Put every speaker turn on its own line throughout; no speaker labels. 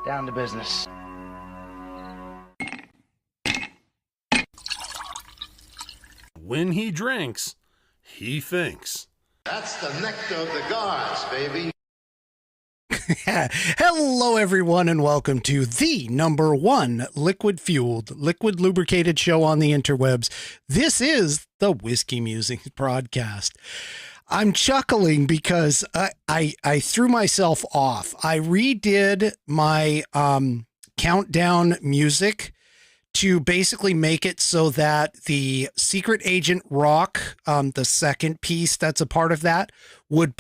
Down to business.
When he drinks, he thinks.
That's the nectar of the gods, baby.
Hello, everyone, and welcome to the #1 liquid-fueled, liquid-lubricated show on the interwebs. This is the Whiskey Musings Broadcast. I'm chuckling because I threw myself off. I redid my countdown music to basically make it so that the Secret Agent Rock, the second piece that's a part of that, would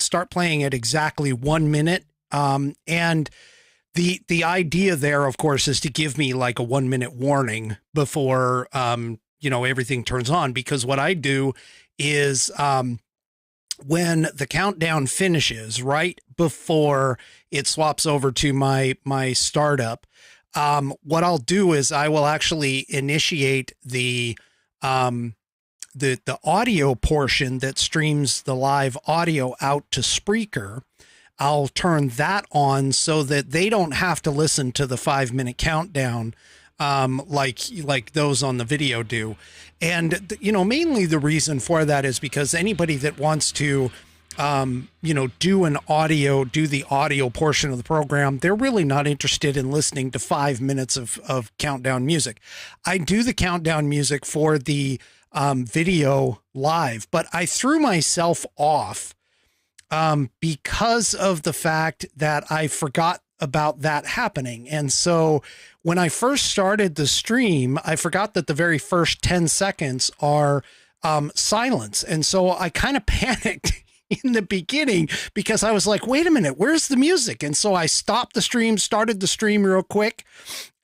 start playing at exactly 1 minute. And the idea there, of course, is to give me like a 1 minute warning before, everything turns on. Because what I do is, when the countdown finishes, right before it swaps over to my startup, what I'll do is I will actually initiate the audio portion that streams the live audio out to Spreaker. I'll turn that on so that they don't have to listen to the 5-minute countdown like those on the video do. And, mainly the reason for that is because anybody that wants to do the audio portion of the program, they're really not interested in listening to 5 minutes of countdown music. I do the countdown music for the video live, but I threw myself off because of the fact that I forgot about that happening. And so when I first started the stream, I forgot that the very first 10 seconds are silence. And so I kind of panicked in the beginning because I was like, wait a minute, where's the music? And so I stopped the stream, started the stream real quick.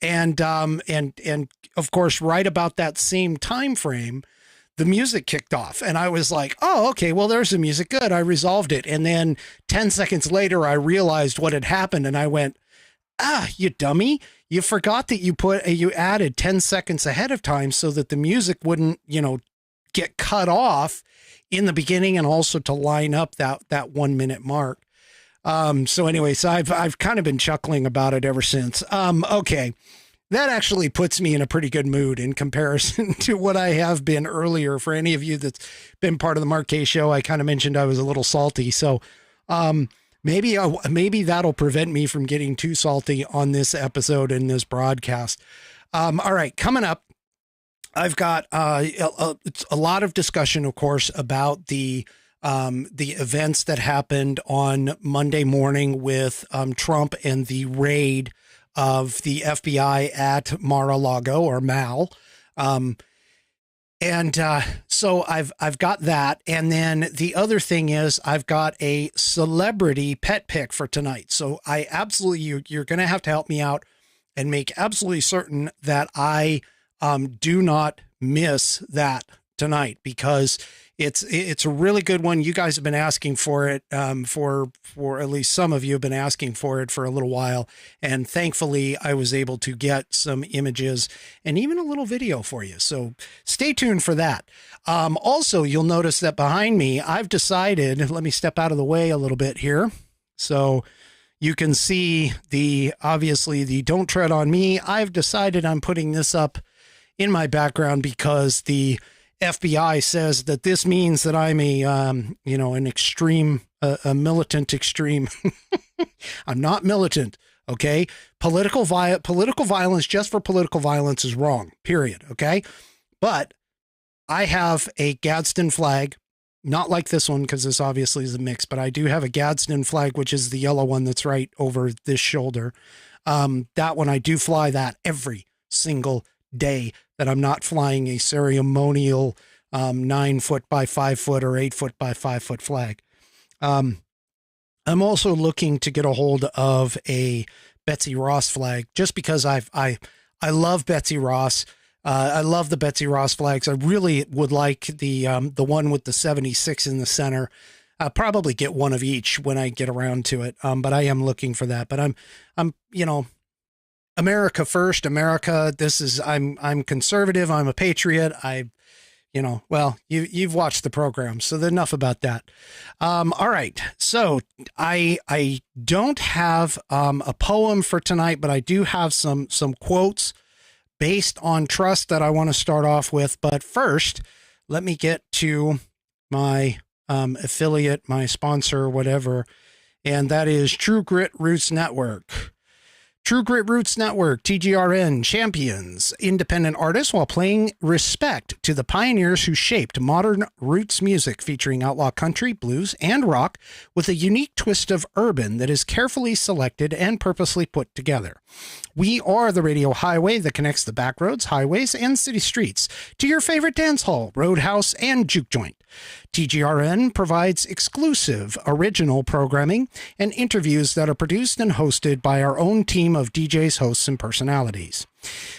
And of course, right about that same time frame, the music kicked off and I was like, oh, okay, well, there's the music. Good. I resolved it. And then 10 seconds later, I realized what had happened. And I went, you dummy, you forgot that you added 10 seconds ahead of time so that the music wouldn't, get cut off in the beginning and also to line up that 1 minute mark. So I've kind of been chuckling about it ever since. Okay. That actually puts me in a pretty good mood in comparison to what I have been earlier. For any of you that's been part of the Mark K show, I kind of mentioned I was a little salty. So, maybe that'll prevent me from getting too salty on this episode in this broadcast. All right, coming up, I've got a lot of discussion, of course, about the events that happened on Monday morning with Trump and the raid of the FBI at Mar-a-Lago or Mal. So I've got that. And then the other thing is I've got a celebrity pet pick for tonight. So you're going to have to help me out and make absolutely certain that I do not miss that tonight, because it's a really good one. You guys have been asking for it, for at least some of you have been asking for it for a little while. And thankfully I was able to get some images and even a little video for you. So stay tuned for that. Also, you'll notice that behind me, I've decided, let me step out of the way a little bit here. So you can see obviously the Don't Tread on Me. I've decided I'm putting this up in my background because the FBI says that this means that I'm an extreme, a militant extreme. I'm not militant. Okay. Political violence just for political violence is wrong, period. Okay. But I have a Gadsden flag, not like this one, because this obviously is a mix, but I do have a Gadsden flag, which is the yellow one that's right over this shoulder. That one, I do fly that every single day that I'm not flying a ceremonial 9 foot by 5 foot or 8 foot by 5 foot flag. I'm also looking to get a hold of a Betsy Ross flag, just because I love Betsy Ross. I love the Betsy Ross flags. I really would like the one with the 76 in the center. I'll probably get one of each when I get around to it. But I am looking for that. But I'm America first. America. I'm conservative. I'm a patriot. well, you've watched the program, so enough about that. All right. So I don't have a poem for tonight, but I do have some quotes based on trust that I want to start off with. But first, let me get to my affiliate, my sponsor, whatever, and that is True Grit Roots Network. True Grit Roots Network, TGRN, champions independent artists while paying respect to the pioneers who shaped modern roots music, featuring outlaw country, blues, and rock with a unique twist of urban that is carefully selected and purposely put together. We are the radio highway that connects the back roads, highways, and city streets to your favorite dance hall, roadhouse, and juke joint. TGRN provides exclusive, original programming and interviews that are produced and hosted by our own team of DJs, hosts, and personalities.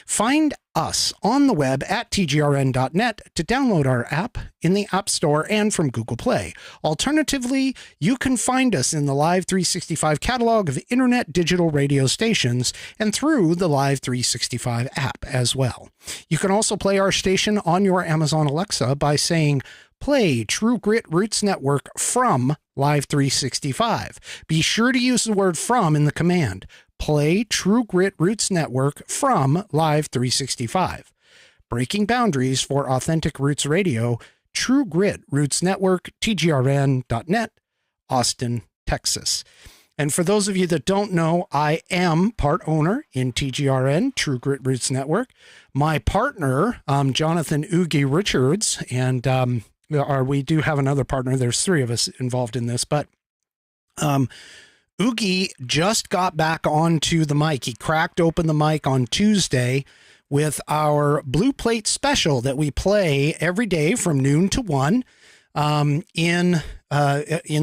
Find us on the web at tgrn.net to download our app in the App Store and from Google Play. Alternatively, you can find us in the Live 365 catalog of internet digital radio stations and through the Live 365 app as well. You can also play our station on your Amazon Alexa by saying, "Play True Grit Roots Network from Live 365. Be sure to use the word "from" in the command. Play True Grit Roots Network from Live 365. Breaking boundaries for authentic roots radio, True Grit Roots Network, tgrn.net, Austin, Texas. And for those of you that don't know, I am part owner in TGRN, True Grit Roots Network. My partner, Jonathan Oogie Richards, and we do have another partner. There's three of us involved in this, but Oogie just got back onto the mic. He cracked open the mic on Tuesday with our Blue Plate special that we play every day from noon to 1 in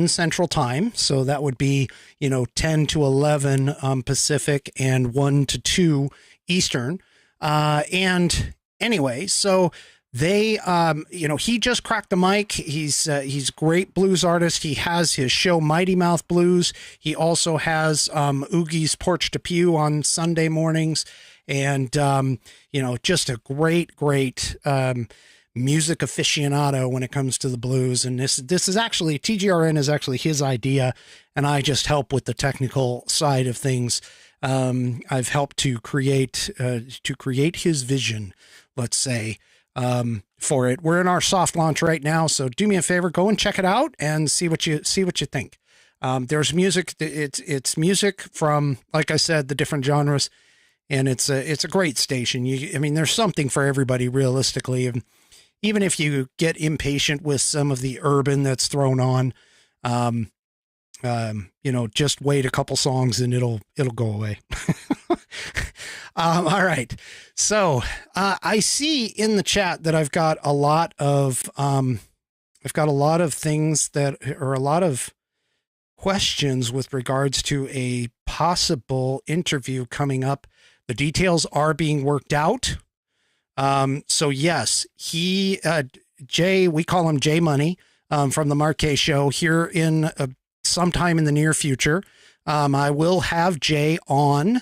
Central Time. So that would be, 10 to 11 Pacific and 1 to 2 Eastern. And anyway, so they, he just cracked the mic. He's a great blues artist. He has his show Mighty Mouth Blues. He also has Oogie's Porch to Pew on Sunday mornings, and just a great music aficionado when it comes to the blues. And this is actually, TGRN is actually his idea, and I just help with the technical side of things. I've helped to create his vision, let's say, for it. We're in our soft launch right now, so do me a favor, go and check it out and see what you think. There's music. It's music from, like I said, the different genres, and it's a great station. There's something for everybody realistically. And even if you get impatient with some of the urban that's thrown on, just wait a couple songs and it'll go away. All right. So, I see in the chat that I've got a lot of things that are a lot of questions with regards to a possible interview coming up. The details are being worked out. So yes, Jay, we call him Jay Money, from the Marquez Show here in sometime in the near future. I will have Jay on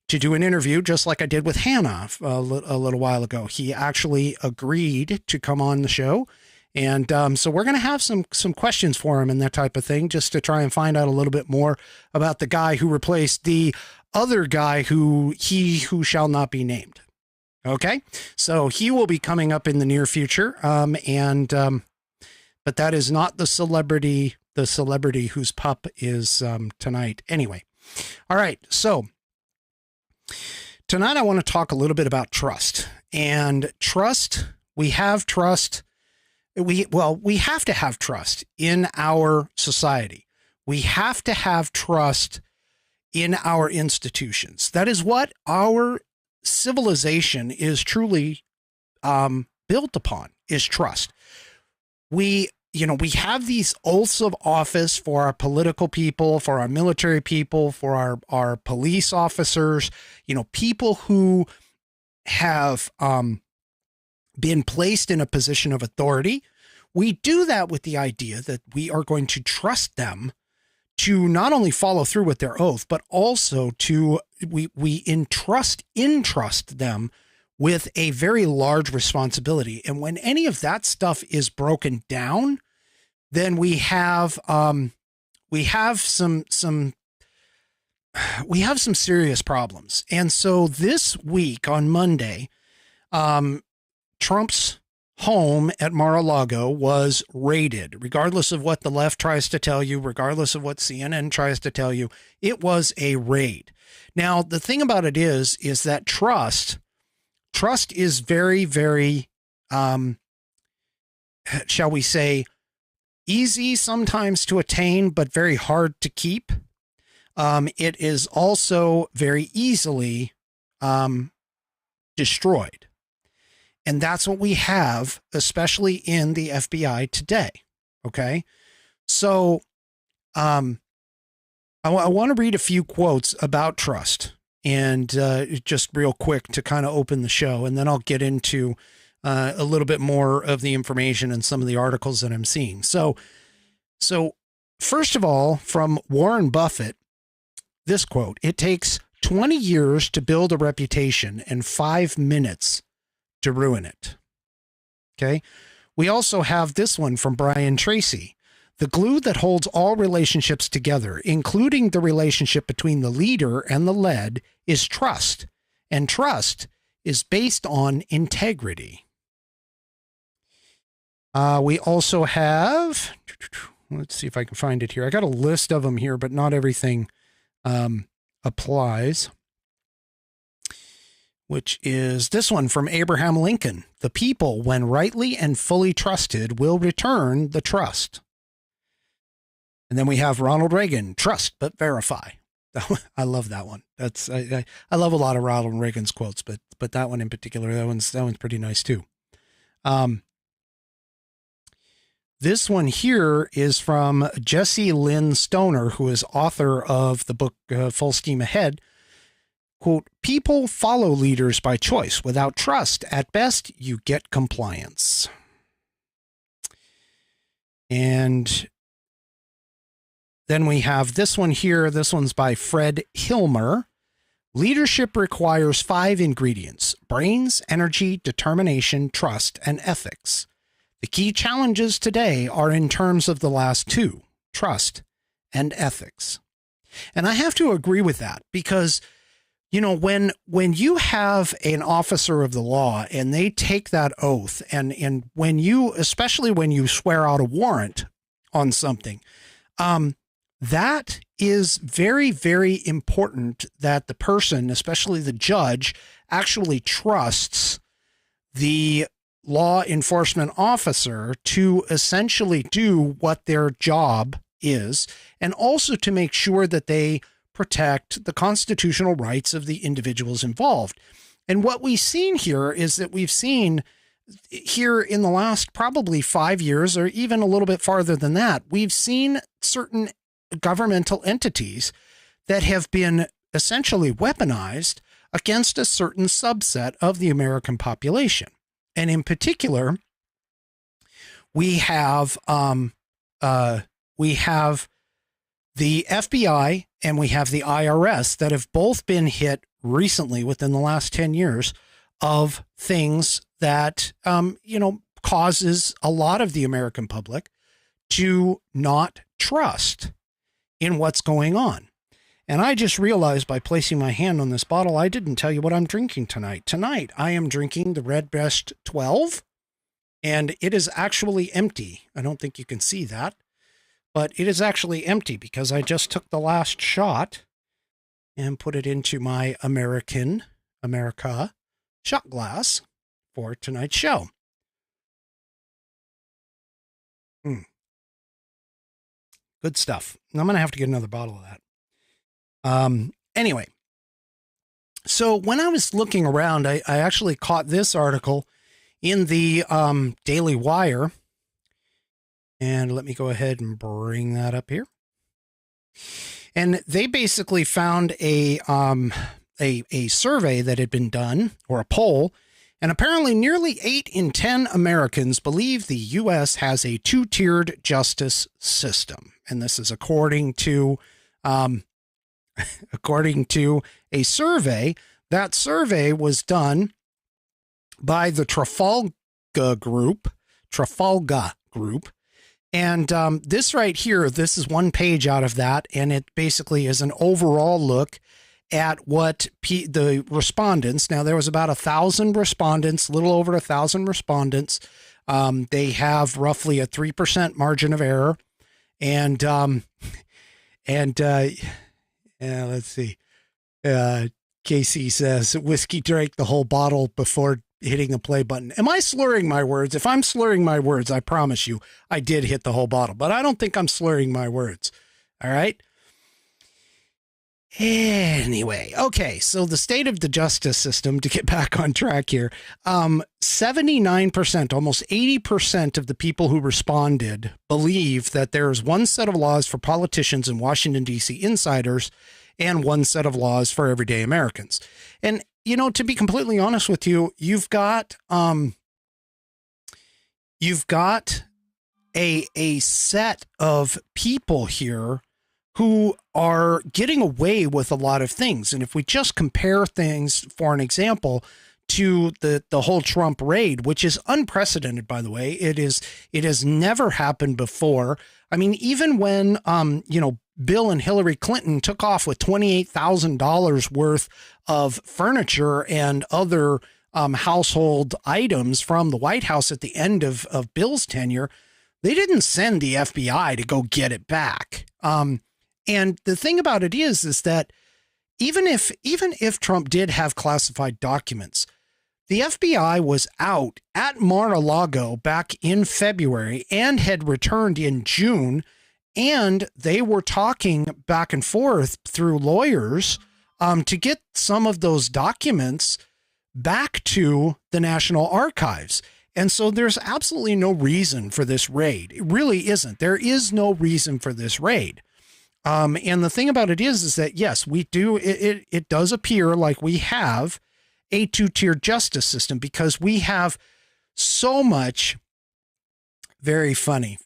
to do an interview just like I did with Hannah a little while ago. He actually agreed to come on the show. And so we're going to have some questions for him and that type of thing, just to try and find out a little bit more about the guy who replaced the other guy who shall not be named. Okay. So he will be coming up in the near future. But that is not the celebrity whose pup is tonight. Anyway. All right. So tonight I want to talk a little bit about trust. And trust, we have trust. We have to have trust in our society. We have to have trust in our institutions. That is what our civilization is truly built upon, is trust. We have these oaths of office for our political people, for our military people, for our police officers, people who have been placed in a position of authority. We do that with the idea that we are going to trust them to not only follow through with their oath, but also we entrust them with a very large responsibility. And when any of that stuff is broken down, then we have some serious problems. And so this week on Monday, Trump's home at Mar-a-Lago was raided. Regardless of what the left tries to tell you, regardless of what CNN tries to tell you, it was a raid. Now, the thing about it is that trust is very, very, shall we say, easy sometimes to attain, but very hard to keep. It is also very easily destroyed. And that's what we have, especially in the FBI today. Okay. So I want to read a few quotes about trust, and just real quick to kind of open the show. And then I'll get into a little bit more of the information and some of the articles that I'm seeing. So first of all, from Warren Buffett, this quote: "It takes 20 years to build a reputation and 5 minutes to ruin it." Okay. We also have this one from Brian Tracy: "The glue that holds all relationships together, including the relationship between the leader and the led, is trust. And trust is based on integrity." We also have, let's see if I can find it here. I got a list of them here, but not everything applies. Which is this one from Abraham Lincoln: "The people, when rightly and fully trusted, will return the trust." And then we have Ronald Reagan: "Trust but verify." I love that one. That's I love a lot of Ronald Reagan's quotes, but that one in particular, that one's pretty nice too. This one here is from Jesse Lynn Stoner, who is author of the book Full Steam Ahead. Quote: "People follow leaders by choice. Without trust, at best, you get compliance." And then we have this one here. This one's by Fred Hilmer. "Leadership requires 5 ingredients: brains, energy, determination, trust, and ethics. The key challenges today are in terms of the last 2, trust and ethics." And I have to agree with that, because you know, when you have an officer of the law and they take that oath, and when you, especially when you swear out a warrant on something, that is very, very important that the person, especially the judge, actually trusts the law enforcement officer to essentially do what their job is, and also to make sure that they protect the constitutional rights of the individuals involved. And what we've seen here is that we've seen here in the last probably 5 years, or even a little bit farther than that, we've seen certain governmental entities that have been essentially weaponized against a certain subset of the American population. And in particular, we have the FBI and we have the IRS that have both been hit recently within the last 10 years of things that, causes a lot of the American public to not trust in what's going on. And I just realized by placing my hand on this bottle, I didn't tell you what I'm drinking tonight. Tonight, I am drinking the Redbreast 12, and it is actually empty. I don't think you can see that, but it is actually empty because I just took the last shot and put it into my America shot glass for tonight's show. Good stuff. I'm going to have to get another bottle of that. Anyway, so when I was looking around, I actually caught this article in the Daily Wire. And let me go ahead and bring that up here. And they basically found a survey that had been done, or a poll, and apparently nearly 8 in 10 Americans believe the U.S. has a 2-tiered justice system. And this is according to a survey. That survey was done by the Trafalgar Group. And this right here, this is one page out of that, and it basically is an overall look at what the respondents. Now, there was about 1,000 respondents, a little over 1,000 respondents. They have roughly a 3% margin of error, and let's see. Casey says whiskey drank the whole bottle before hitting the play button. Am I slurring my words? If I'm slurring my words, I promise you I did hit the whole bottle, but I don't think I'm slurring my words. All right. Anyway, okay, so the state of the justice system, to get back on track here, 79%, almost 80% of the people who responded believe that there is one set of laws for politicians and Washington, D.C. insiders and one set of laws for everyday Americans. And, you know, to be completely honest with you, you've got a set of people here who are getting away with a lot of things. And if we just compare things, for an example, to the whole Trump raid, which is unprecedented, by the way, it has never happened before. I mean, even when, Bill and Hillary Clinton took off with $28,000 worth of furniture and other household items from the White House at the end of Bill's tenure, they didn't send the FBI to go get it back. And the thing about it is that even if Trump did have classified documents, the FBI was out at Mar-a-Lago back in February and had returned in June, and they were talking back and forth through lawyers to get some of those documents back to the National Archives. And so there's absolutely no reason for this raid. It really isn't. There is no reason for this raid. And the thing about it is that, yes, we do. It does appear like we have a two-tier justice system because we have so much. Very funny,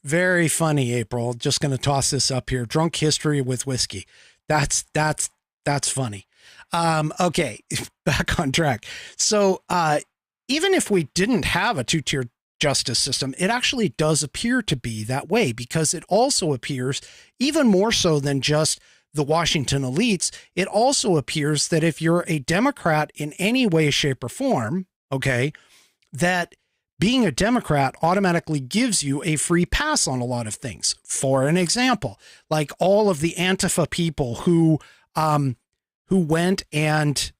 April. Just going to toss this up here. Drunk history with whiskey. That's funny. Okay, back on track. So even if we didn't have a two-tier justice system, it actually does appear to be that way because it also appears, even more so than just the Washington elites, it also appears that if you're a Democrat in any way, shape, or form, okay, that being a Democrat automatically gives you a free pass on a lot of things. For an example, like all of the Antifa people who went and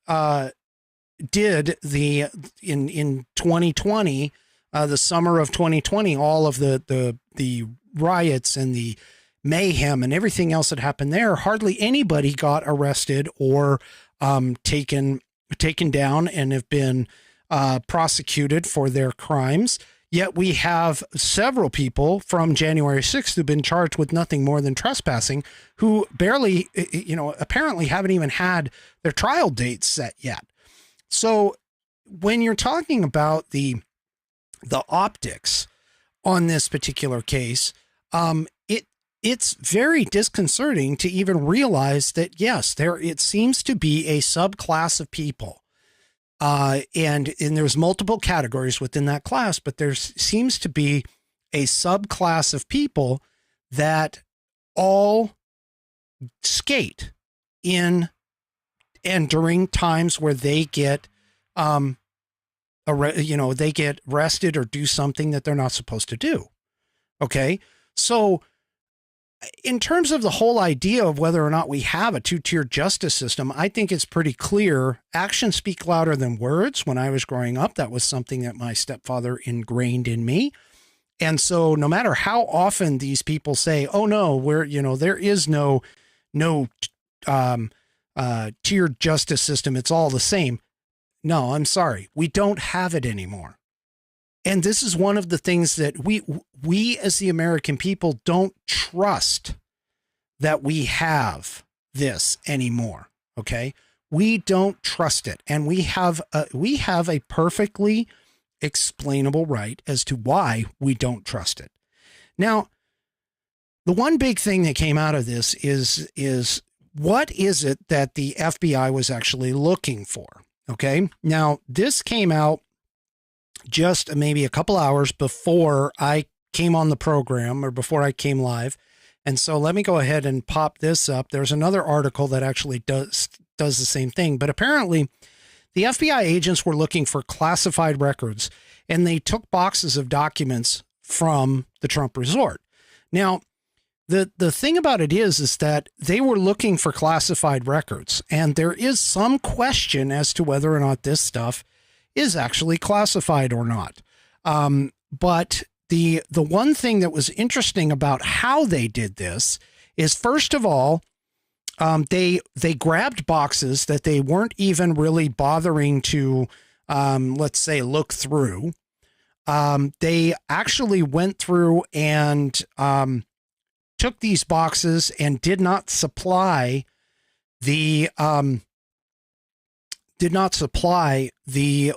did in 2020, the summer of 2020, all of the riots and the mayhem and everything else that happened there, hardly anybody got arrested or taken down and have been prosecuted for their crimes. Yet we have several people from January 6th who've been charged with nothing more than trespassing who barely, apparently haven't even had their trial dates set yet. So when you're talking about the optics on this particular case, it's very disconcerting to even realize that, yes, it seems to be a subclass of people. And there's multiple categories within that class, but there seems to be a subclass of people that all skate in and during times where they get, they get arrested or do something that they're not supposed to do. Okay. So in terms of the whole idea of whether or not we have a two-tier justice system, I think it's pretty clear. Actions speak louder than words. When I was growing up, that was something that my stepfather ingrained in me. And so no matter how often these people say, oh no, there is no tiered justice system, it's all the same. No, I'm sorry. We don't have it anymore. And this is one of the things that we as the American people don't trust that we have this anymore. Okay. We don't trust it. And we have a perfectly explainable right as to why we don't trust it. Now, the one big thing that came out of this is what is it that the FBI was actually looking for? Okay. Now this came out just maybe a couple hours before I came on the program or before I came live. And so let me go ahead and pop this up. There's another article that actually does the same thing. But apparently the FBI agents were looking for classified records, and they took boxes of documents from the Trump resort. Now, the thing about it is that they were looking for classified records, and there is some question as to whether or not this stuff is actually classified or not. But the one thing that was interesting about how they did this is, first of all, they grabbed boxes that they weren't even really bothering to, let's say, look through. They actually went through and took these boxes and did not supply the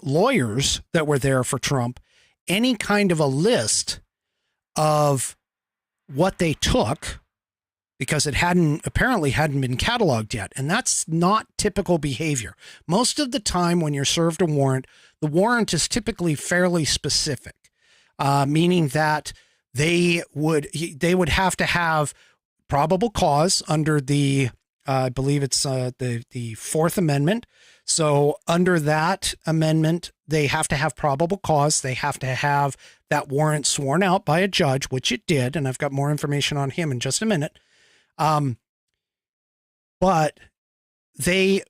lawyers that were there for Trump any kind of a list of what they took, because it apparently hadn't been cataloged yet. And that's not typical behavior. Most of the time when you're served a warrant, the warrant is typically fairly specific, meaning that they would have to have probable cause under the, I believe it's the Fourth Amendment. So under that amendment, they have to have probable cause. They have to have that warrant sworn out by a judge, which it did. And I've got more information on him in just a minute. But they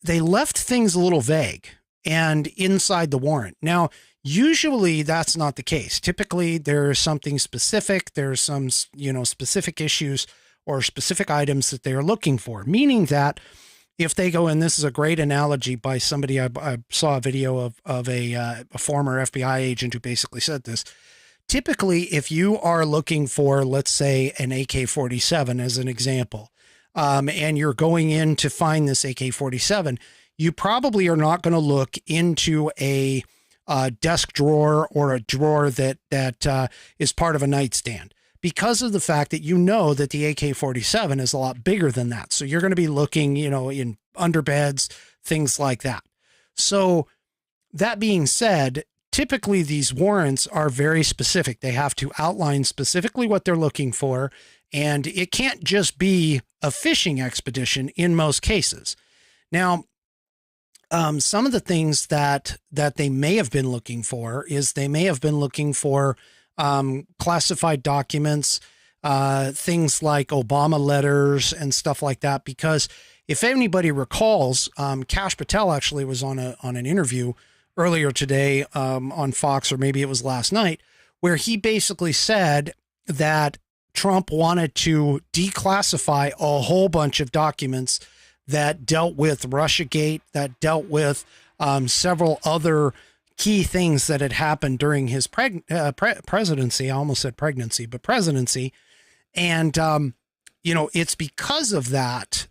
left things a little vague and inside the warrant. Now, usually that's not the case. Typically there's something specific. There's some, specific issues or specific items that they are looking for, meaning that if they go in, this is a great analogy by somebody. I saw a video of a former FBI agent who basically said this. Typically, if you are looking for, let's say, an AK-47 as an example, and you're going in to find this AK-47, you probably are not going to look into a desk drawer or a drawer that is part of a nightstand, because of the fact that that the AK-47 is a lot bigger than that. So you're going to be looking, in underbeds, things like that. So that being said, typically these warrants are very specific. They have to outline specifically what they're looking for, and it can't just be a fishing expedition in most cases. Now, some of the things that they may have been looking for is they may have been looking for classified documents, things like Obama letters and stuff like that. Because if anybody recalls, Kash Patel actually was on an interview earlier today on Fox, or maybe it was last night, where he basically said that Trump wanted to declassify a whole bunch of documents that dealt with Russiagate, that dealt with several other key things that had happened during his presidency. I almost said pregnancy, but presidency. And, it's because of that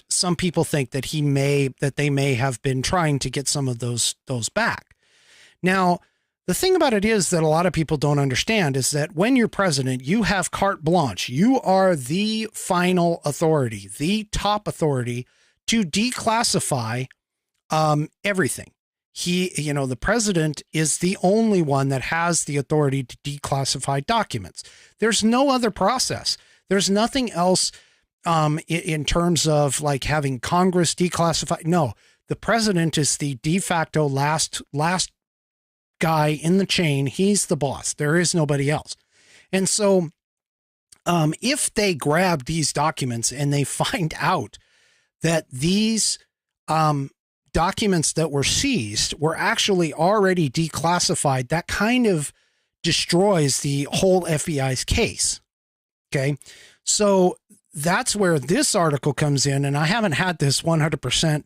some people think that they may have been trying to get some of those back. Now, the thing about it is that a lot of people don't understand is that when you're president, you have carte blanche. You are the final authority, the top authority to declassify everything. The president is the only one that has the authority to declassify documents. There's no other process. There's nothing else in terms of like having Congress declassify. No, the president is the de facto last guy in the chain. He's the boss. There is nobody else. And so if they grab these documents and they find out that these documents that were seized were actually already declassified, that kind of destroys the whole FBI's case. Okay. So that's where this article comes in. And I haven't had this 100%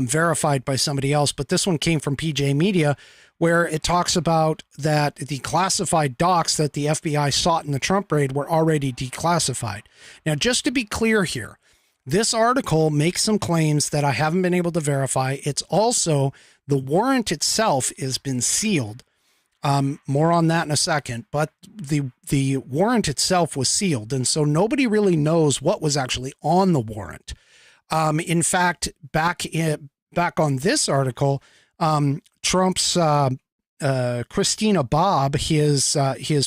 verified by somebody else, but this one came from PJ Media, where it talks about that the classified docs that the FBI sought in the Trump raid were already declassified. Now, just to be clear here, this article makes some claims that I haven't been able to verify. It's also, the warrant itself has been sealed. More on that in a second, but the warrant itself was sealed. And so nobody really knows what was actually on the warrant. In fact, back on this article, Trump's Christina Bobb, his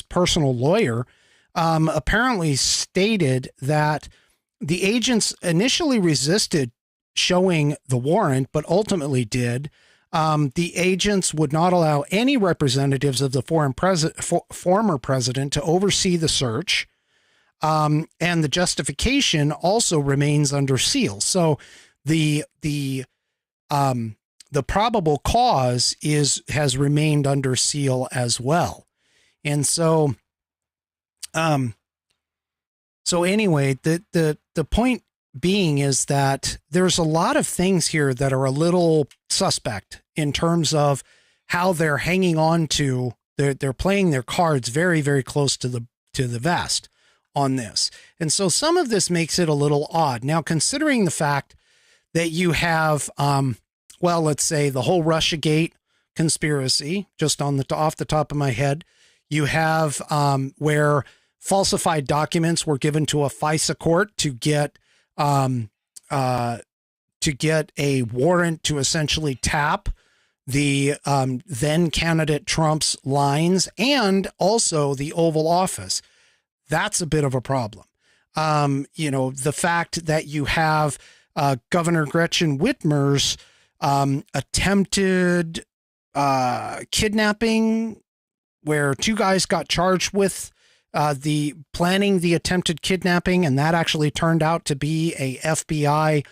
personal lawyer, apparently stated that the agents initially resisted showing the warrant, but ultimately did. The agents would not allow any representatives of the former president to oversee the search. And the justification also remains under seal. So the probable cause has remained under seal as well. And so, anyway, the point being is that there's a lot of things here that are a little suspect in terms of how they're hanging on to, they're playing their cards very, very close to the vest on this. And so some of this makes it a little odd. Now, considering the fact that you have, let's say the whole Russiagate conspiracy, just off the top of my head, you have where falsified documents were given to a FISA court to get a warrant to essentially tap the then candidate Trump's lines and also the Oval Office. That's a bit of a problem. The fact that you have Governor Gretchen Whitmer's attempted kidnapping, where two guys got charged with the planning the attempted kidnapping, and that actually turned out to be a FBI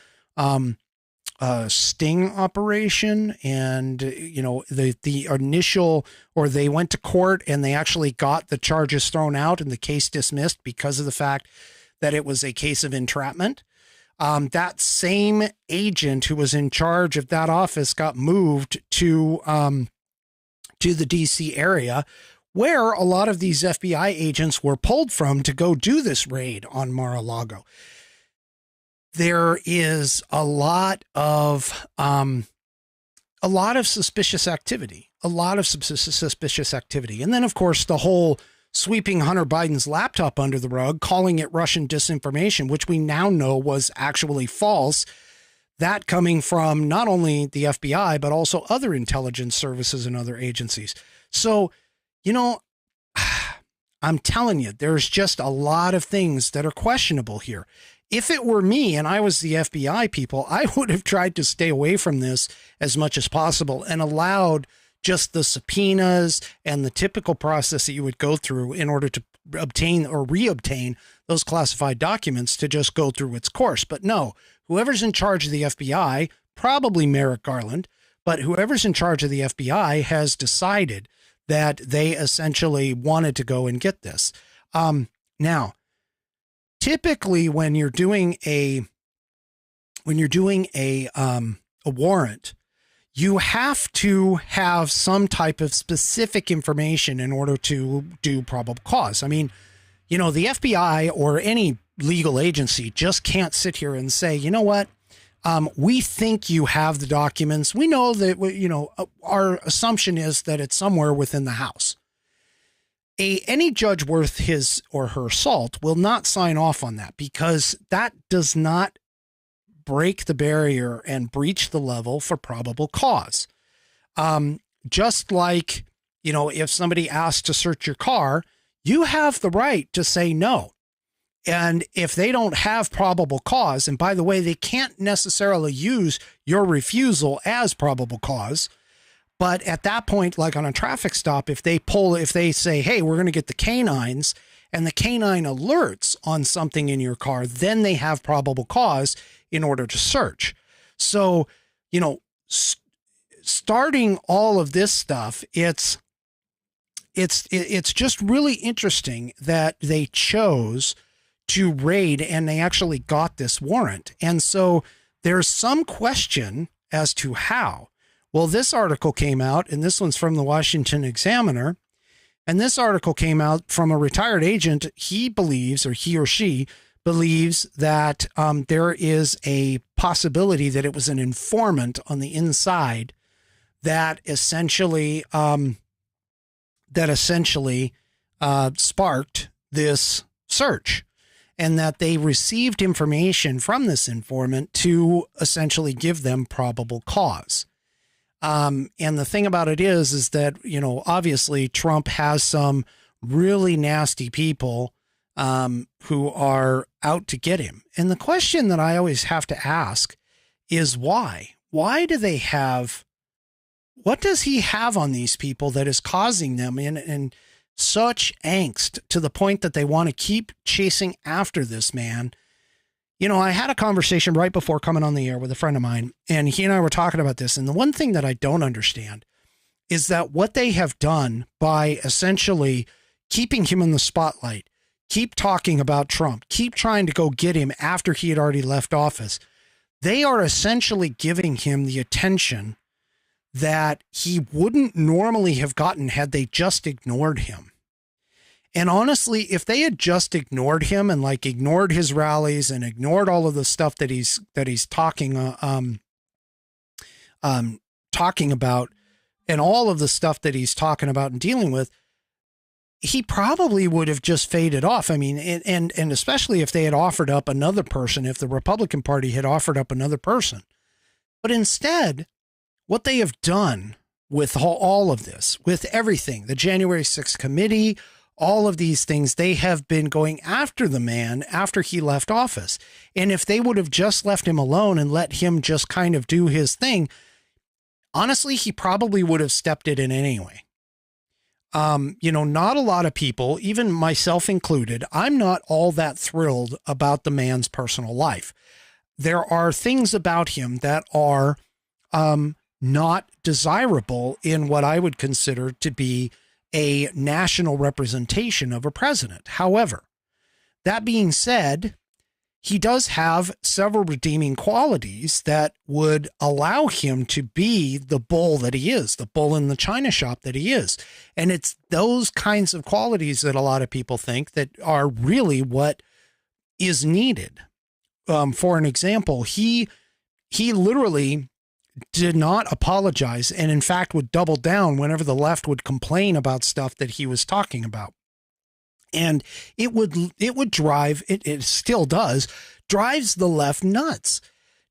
sting operation. And the initial, or they went to court and they actually got the charges thrown out and the case dismissed because of the fact that it was a case of entrapment. That same agent who was in charge of that office got moved to the DC area, where a lot of these FBI agents were pulled from to go do this raid on Mar-a-Lago. There is a lot of suspicious activity, And then, of course, the whole sweeping Hunter Biden's laptop under the rug, calling it Russian disinformation, which we now know was actually false. That coming from not only the FBI, but also other intelligence services and other agencies. So, I'm telling you, there's just a lot of things that are questionable here. If it were me and I was the FBI people, I would have tried to stay away from this as much as possible and allowed just the subpoenas and the typical process that you would go through in order to obtain or reobtain those classified documents to just go through its course. But no, whoever's in charge of the FBI, probably Merrick Garland, but whoever's in charge of the FBI has decided that they essentially wanted to go and get this. Now, typically when you're doing a warrant, you have to have some type of specific information in order to do probable cause. I mean, the FBI or any legal agency just can't sit here and say, you know what? We think you have the documents. We know that, our assumption is that it's somewhere within the house. Any judge worth his or her salt will not sign off on that, because that does not break the barrier and breach the level for probable cause. Just like, if somebody asks to search your car, you have the right to say no. And if they don't have probable cause, and by the way, they can't necessarily use your refusal as probable cause, but at that point, like on a traffic stop, if they say, hey, we're going to get the canines, and the canine alerts on something in your car, then they have probable cause in order to search. So, starting all of this stuff, it's just really interesting that they chose to raid and they actually got this warrant. And so there's some question as to how. Well, this article came out, and this one's from the Washington Examiner. And this article came out from a retired agent. He believes, or he or she believes, that there is a possibility that it was an informant on the inside that essentially sparked this search, and that they received information from this informant to essentially give them probable cause. And the thing about it is that, obviously Trump has some really nasty people who are out to get him. And the question that I always have to ask is why? Why do they have, what does he have on these people that is causing them in such angst to the point that they want to keep chasing after this man? I had a conversation right before coming on the air with a friend of mine, and he and I were talking about this. And the one thing that I don't understand is that what they have done by essentially keeping him in the spotlight, keep talking about Trump, keep trying to go get him after he had already left office, they are essentially giving him the attention that he wouldn't normally have gotten had they just ignored him. And honestly, if they had just ignored him and ignored his rallies and ignored all of the stuff that he's talking about, and all of the stuff that he's talking about and dealing with, he probably would have just faded off. I mean, and especially if they had offered up another person, if the Republican Party had offered up another person. But instead, what they have done with all of this, with everything, the January 6th committee, all of these things, they have been going after the man after he left office. And if they would have just left him alone and let him just kind of do his thing, honestly, he probably would have stepped it in anyway. Not a lot of people, even myself included, I'm not all that thrilled about the man's personal life. There are things about him that are not desirable in what I would consider to be a national representation of a president. However, that being said, he does have several redeeming qualities that would allow him to be the bull that he is, the bull in the china shop that he is. And it's those kinds of qualities that a lot of people think that are really what is needed. For an example, he literally did not apologize, and in fact would double down whenever the left would complain about stuff that he was talking about. And it would drive, it still does, drives the left nuts.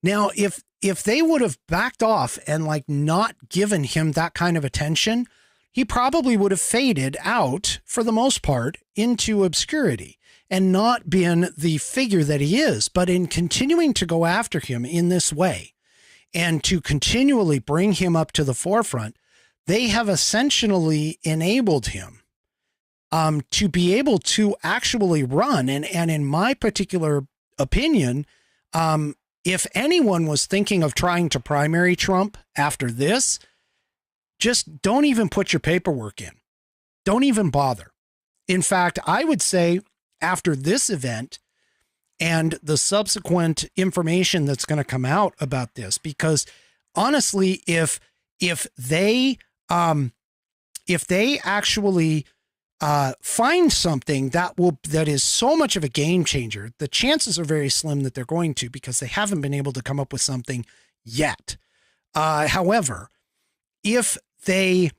Now, if they would have backed off and not given him that kind of attention, he probably would have faded out for the most part into obscurity and not been the figure that he is. But in continuing to go after him in this way, and to continually bring him up to the forefront, they have essentially enabled him to be able to actually run. And in my particular opinion, if anyone was thinking of trying to primary Trump after this, just don't even put your paperwork in. Don't even bother. In fact, I would say after this event, and the subsequent information that's going to come out about this, because honestly, if they actually find something that is so much of a game changer, the chances are very slim that they're going to, because they haven't been able to come up with something yet. However, if they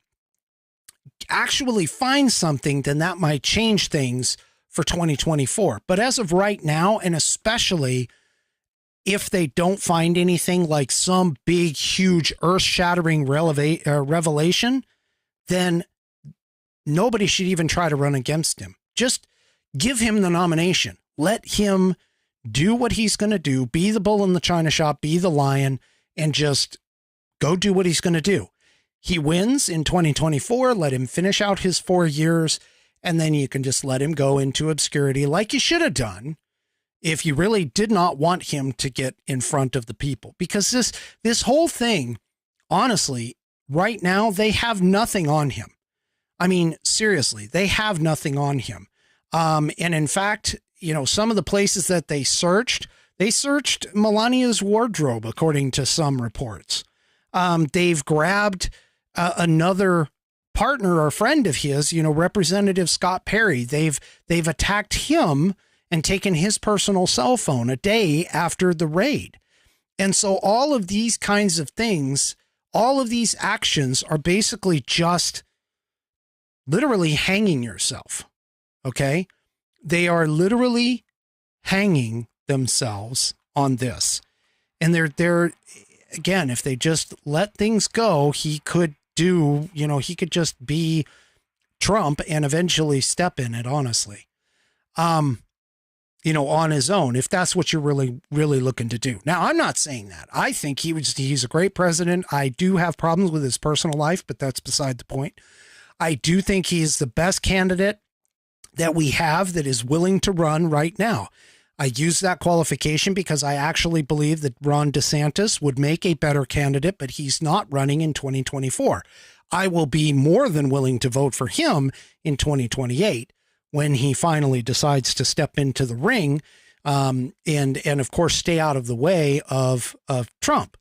actually find something, then that might change things for 2024. But as of right now, and especially if they don't find anything like some big, huge, earth-shattering revelation, then nobody should even try to run against him. Just give him the nomination. Let him do what he's going to do, be the bull in the china shop, be the lion, and just go do what he's going to do. He wins in 2024. Let him finish out his 4 years. And then you can just let him go into obscurity like you should have done if you really did not want him to get in front of the people. Because this whole thing, honestly, right now, they have nothing on him. I mean, seriously, they have nothing on him. And in fact, some of the places that they searched Melania's wardrobe, according to some reports. They've grabbed another partner or friend of his, Representative Scott Perry. They've attacked him and taken his personal cell phone a day after the raid. And so all of these kinds of things, all of these actions are basically just literally hanging yourself. Okay. They are literally hanging themselves on this. And again, if they just let things go, he could he could just be Trump and eventually step in it, honestly. On his own, if that's what you're really, really looking to do. Now, I'm not saying that. I think he's a great president. I do have problems with his personal life, but that's beside the point. I do think he's the best candidate that we have that is willing to run right now. I use that qualification because I actually believe that Ron DeSantis would make a better candidate, but he's not running in 2024. I will be more than willing to vote for him in 2028 when he finally decides to step into the ring, and of course stay out of the way of Trump.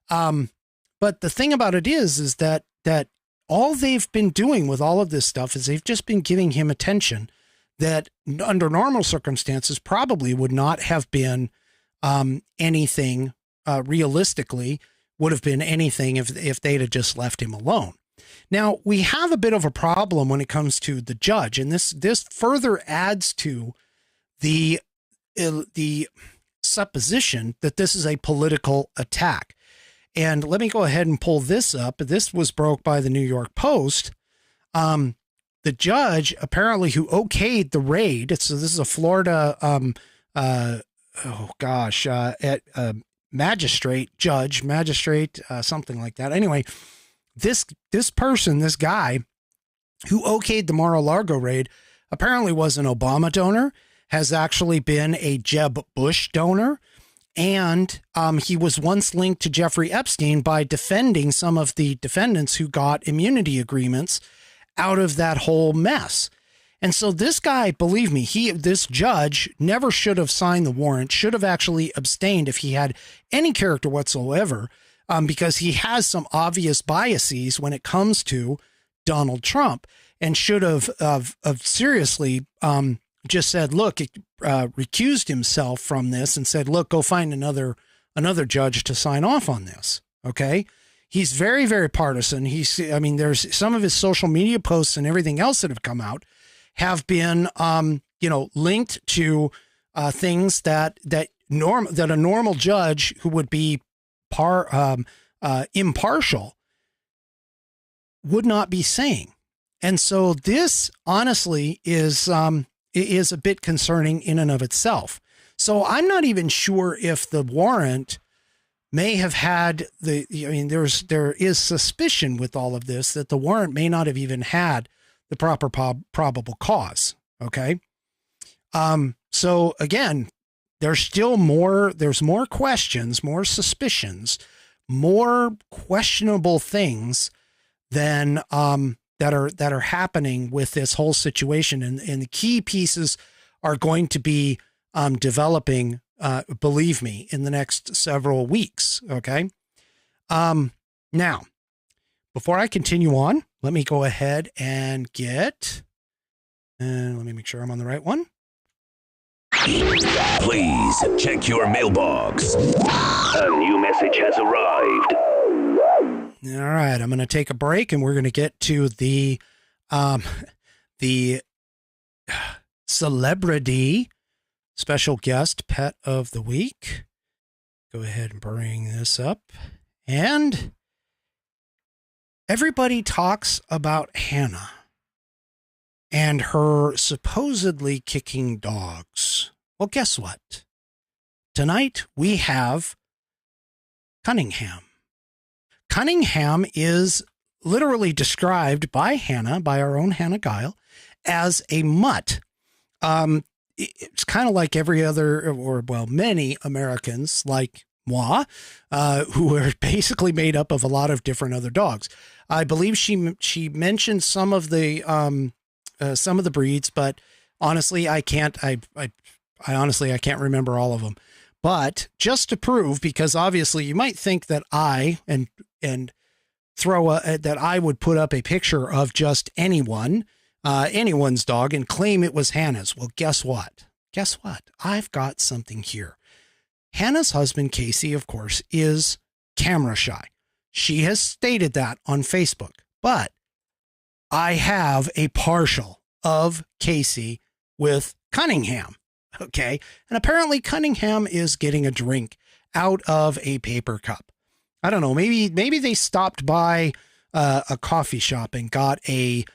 But the thing about it is that all they've been doing with all of this stuff is they've just been giving him attention that under normal circumstances probably would not have been anything realistically would have been anything if they'd have just left him alone. Now, we have a bit of a problem when it comes to the judge, and this further adds to the supposition that this is a political attack. And let me go ahead and pull this up. This was broke by the New York Post. The judge apparently who okayed the raid. So this is a Florida, magistrate, something like that. Anyway, this guy who okayed the Mar-a-Lago raid apparently was an Obama donor, has actually been a Jeb Bush donor. And he was once linked to Jeffrey Epstein by defending some of the defendants who got immunity agreements out of that whole mess. And so this guy, believe me, this judge never should have signed the warrant, should have actually abstained if he had any character whatsoever, because he has some obvious biases when it comes to Donald Trump, and should have seriously just said, look, recused himself from this and said, look, go find another judge to sign off on this. Okay. He's very, very partisan. There's some of his social media posts and everything else that have come out have been, linked to things that a normal judge who would be impartial would not be saying. And so this honestly is a bit concerning in and of itself. So I'm not even sure if the warrant may have had there is suspicion with all of this that the warrant may not have even had the proper probable cause. Okay. So again, there's more questions, more suspicions, more questionable things than, that are happening with this whole situation. And the key pieces are going to be, developing, believe me, in the next several weeks. Okay. Now, before I continue on, let me go ahead and let me make sure I'm on the right one.
Please check your mailbox. A new message has arrived.
All right. I'm going to take a break and we're going to get to the celebrity special guest pet of the week. Go ahead and bring this up. And everybody talks about Hannah and her supposedly kicking dogs. Well, guess what? Tonight we have Cunningham. Cunningham is literally described by Hannah, by our own Hannah Guile, as a mutt. It's kind of like every other, many Americans like moi, who are basically made up of a lot of different other dogs. I believe she mentioned some of the breeds, but honestly, I can't remember all of them. But just to prove, because obviously you might think that I would put up a picture of just anyone's dog and claim it was Hannah's. Well, guess what? I've got something here. Hannah's husband, Casey, of course, is camera shy. She has stated that on Facebook, but I have a partial of Casey with Cunningham. Okay. And apparently Cunningham is getting a drink out of a paper cup. I don't know, maybe they stopped by a coffee shop and got a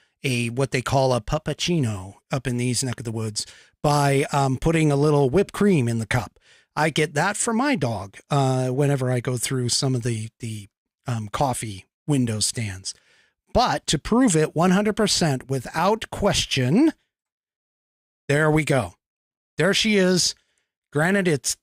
what they call a puppuccino up in these neck of the woods by putting a little whipped cream in the cup. I get that for my dog whenever I go through some of the coffee window stands. But to prove it 100% without question, there we go. There she is. Granted,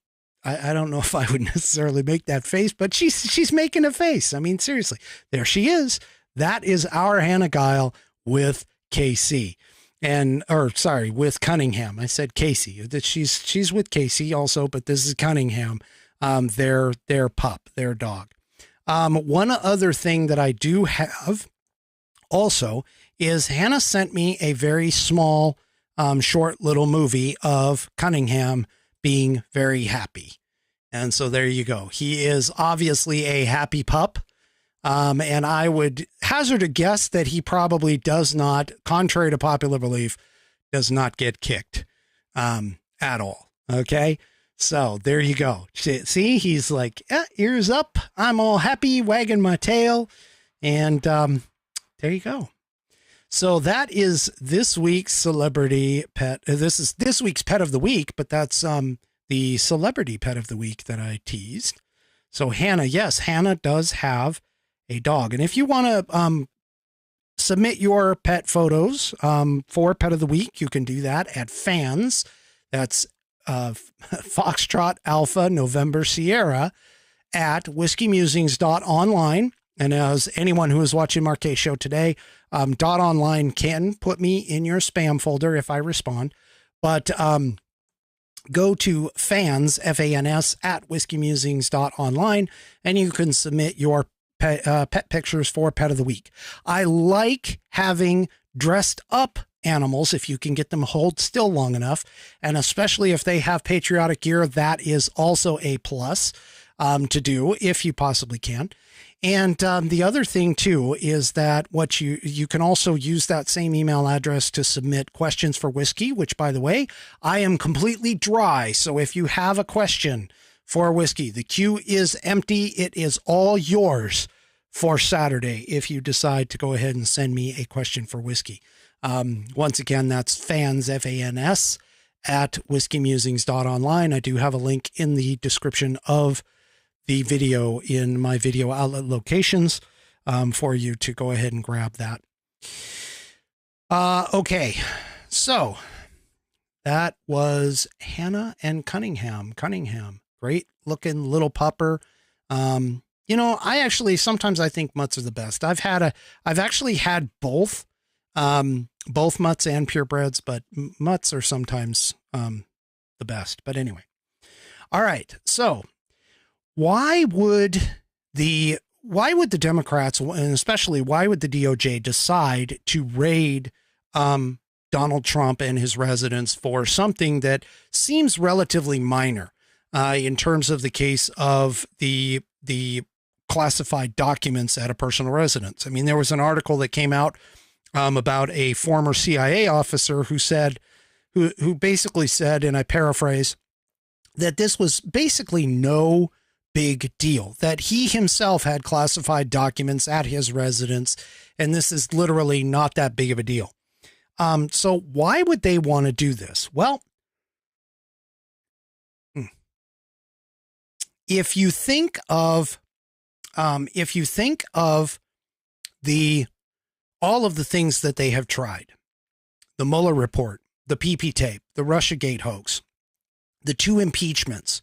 I don't know if I would necessarily make that face, but she's making a face. I mean, seriously, there she is. That is our Hannah Guile with KC. With Cunningham. I said Casey. She's with Casey also, but this is Cunningham. Their pup, their dog. One other thing that I do have also is Hannah sent me a very small, short little movie of Cunningham being very happy. And so there you go. He is obviously a happy pup. And I would hazard a guess that he probably does not, contrary to popular belief, does not get kicked at all. Okay. So there you go. See, he's like, ears up. I'm all happy, wagging my tail. And there you go. So that is this week's celebrity pet. This is this week's pet of the week, but that's the celebrity pet of the week that I teased. So Hannah, yes, Hannah does have a dog. And if you want to submit your pet photos for pet of the week, you can do that at fans. That's Foxtrot Alpha November Sierra at whiskeymusings.online. And as anyone who is watching Marquet's show today, .online can put me in your spam folder if I respond. But go to fans, F-A-N-S, at whiskeymusings.online, and you can submit your pet pictures for pet of the week. I like having dressed up animals if you can get them hold still long enough, and especially if they have patriotic gear, that is also a plus to do if you possibly can. And the other thing too is that what you can also use that same email address to submit questions for whiskey, which, by the way, I am completely dry. So if you have a question for whiskey, the queue is empty. It is all yours for Saturday if you decide to go ahead and send me a question for whiskey. Once again, that's fans, F-A-N-S, at whiskeymusings.online. I do have a link in the description of the video in my video outlet locations for you to go ahead and grab that. Okay, so that was Hannah and Cunningham. Great looking little pupper. You know, sometimes I think mutts are the best. I've actually had both mutts and purebreds, but mutts are sometimes the best. But anyway, all right, so why would the Democrats, and especially why would the DOJ decide to raid Donald Trump and his residence for something that seems relatively minor in terms of the case of the classified documents at a personal residence? I mean, there was an article that came out about a former CIA officer who basically said, and I paraphrase, that this was basically no big deal, that he himself had classified documents at his residence, and this is literally not that big of a deal. So why would they want to do this? Well, if you think of all of the things that they have tried, the Mueller report, the PP tape, the Russiagate hoax, the 2 impeachments,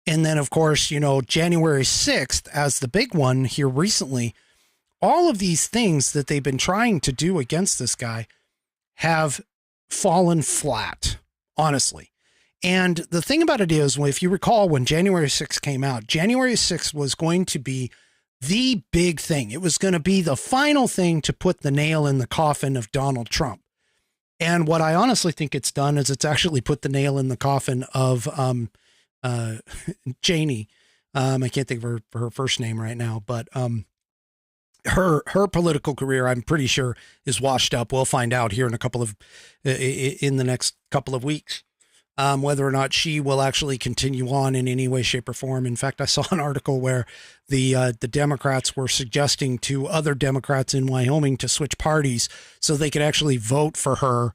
and then, of course, you know, January 6th as the big one here recently, all of these things that they've been trying to do against this guy have fallen flat, honestly. And the thing about it is, if you recall, when January 6th came out, January 6th was going to be the big thing. It was going to be the final thing to put the nail in the coffin of Donald Trump. And what I honestly think it's done is it's actually put the nail in the coffin of Janie. I can't think of her first name right now, but her political career, I'm pretty sure, is washed up. We'll find out here in the next couple of weeks. whether or not she will actually continue on in any way, shape, or form. In fact, I saw an article where the Democrats were suggesting to other Democrats in Wyoming to switch parties so they could actually vote for her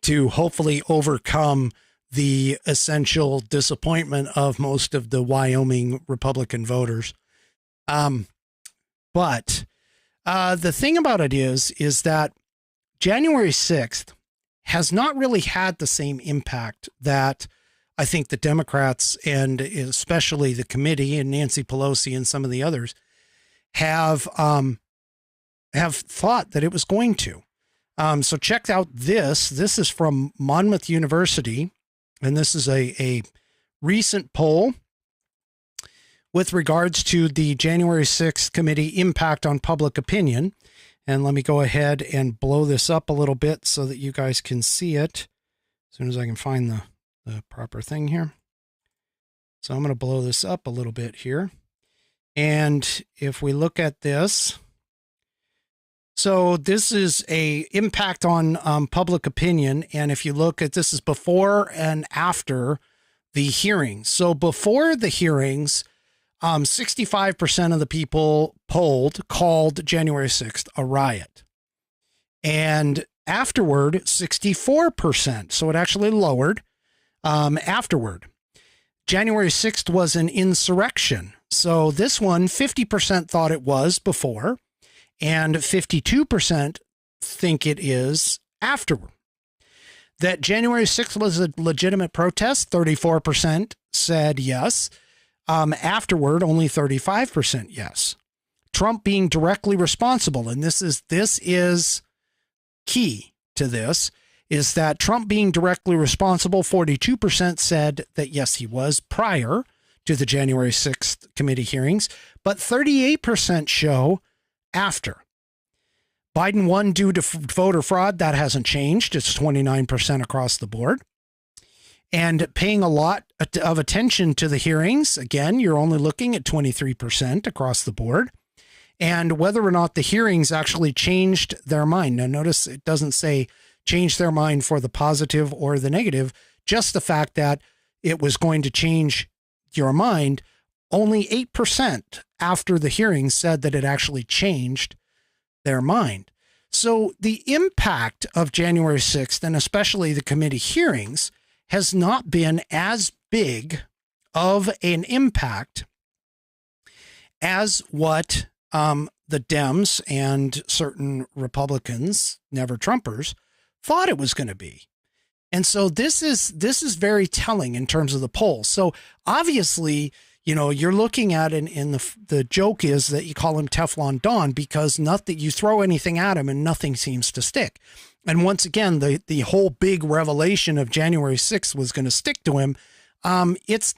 to hopefully overcome the essential disappointment of most of the Wyoming Republican voters. But the thing about it is that January 6th has not really had the same impact that I think the Democrats and especially the committee and Nancy Pelosi and some of the others have thought that it was going to. So check out this. This is from Monmouth University, and this is a recent poll with regards to the January 6th committee impact on public opinion. And let me go ahead and blow this up a little bit so that you guys can see it as soon as I can find the proper thing here. So I'm going to blow this up a little bit here. And if we look at this, so this is a impact on public opinion. And if you look at this is before and after the hearings. So before the hearings, 65% of the people polled called January 6th a riot. And afterward, 64%. So it actually lowered afterward. January 6th was an insurrection. So this one, 50% thought it was before, and 52% think it is afterward. That January 6th was a legitimate protest, 34% said yes. Afterward, only 35% yes. Trump being directly responsible, and this is key to this, is that Trump being directly responsible, 42% said that yes, he was prior to the January 6th committee hearings, but 38% show after. Biden won due to voter fraud. That hasn't changed. It's 29% across the board. And paying a lot of attention to the hearings. Again, you're only looking at 23% across the board. And whether or not the hearings actually changed their mind. Now, notice it doesn't say change their mind for the positive or the negative, just the fact that it was going to change your mind. Only 8% after the hearings said that it actually changed their mind. So the impact of January 6th, and especially the committee hearings, has not been as big of an impact as what the Dems and certain Republicans, never Trumpers, thought it was going to be. And so this is very telling in terms of the poll. So obviously, you know, you're looking at it, and the joke is that you call him Teflon Don because nothing, you throw anything at him and nothing seems to stick. And once again, the whole big revelation of January 6th was going to stick to him. It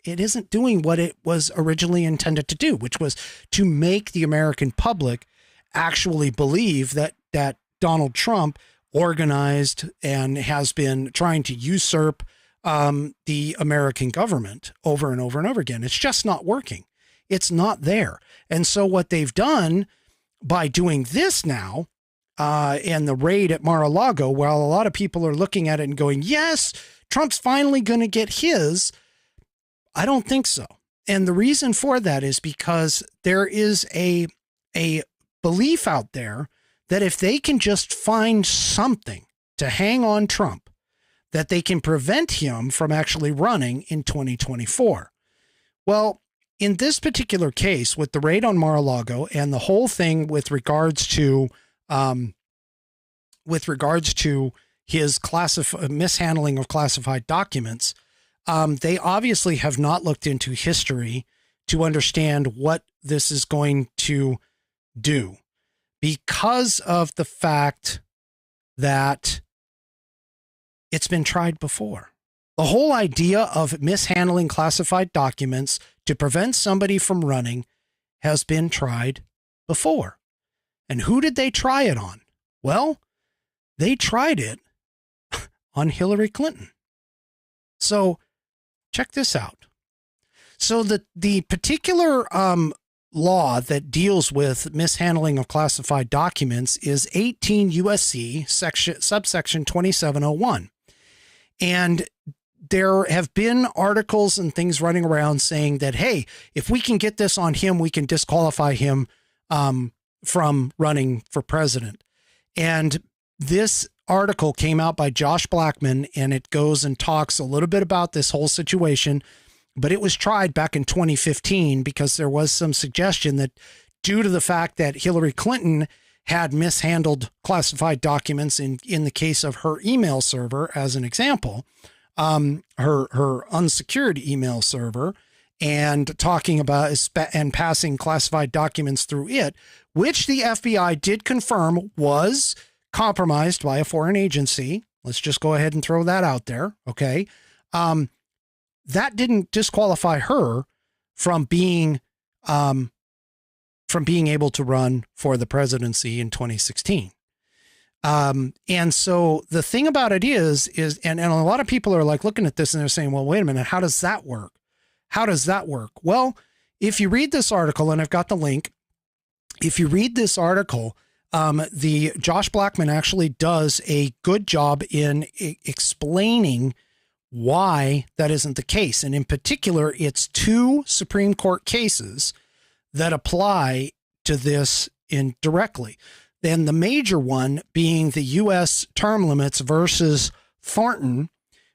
isn't doing what it was originally intended to do, which was to make the American public actually believe that Donald Trump organized and has been trying to usurp the American government over and over and over again. It's just not working. It's not there. And so what they've done by doing this now, and the raid at Mar-a-Lago, while a lot of people are looking at it and going, yes, Trump's finally going to get his, I don't think so. And the reason for that is because there is a belief out there that if they can just find something to hang on Trump, that they can prevent him from actually running in 2024. Well, in this particular case, with the raid on Mar-a-Lago and the whole thing with regards to his mishandling of classified documents, they obviously have not looked into history to understand what this is going to do, because of the fact that it's been tried before. The whole idea of mishandling classified documents to prevent somebody from running has been tried before. And who did they try it on? Well, they tried it on Hillary Clinton. So check this out. So the particular law that deals with mishandling of classified documents is 18 USC subsection 2701. And there have been articles and things running around saying that, hey, if we can get this on him, we can disqualify him from running for president. And this article came out by Josh Blackman, and it goes and talks a little bit about this whole situation. But it was tried back in 2015 because there was some suggestion that due to the fact that Hillary Clinton had mishandled classified documents in the case of her email server, as an example, her unsecured email server, and talking about and passing classified documents through it, which the FBI did confirm was compromised by a foreign agency. Let's just go ahead and throw that out there. Okay. That didn't disqualify her from being able to run for the presidency in 2016. And so the thing about it is, and a lot of people are like looking at this and they're saying, well, wait a minute, how does that work? How does that work? Well, if you read this article, and I've got the link, if you read this article, the Josh Blackman actually does a good job in explaining why that isn't the case. And in particular, it's two Supreme Court cases that apply to this indirectly. Then the major one being the U.S. term limits versus Thornton,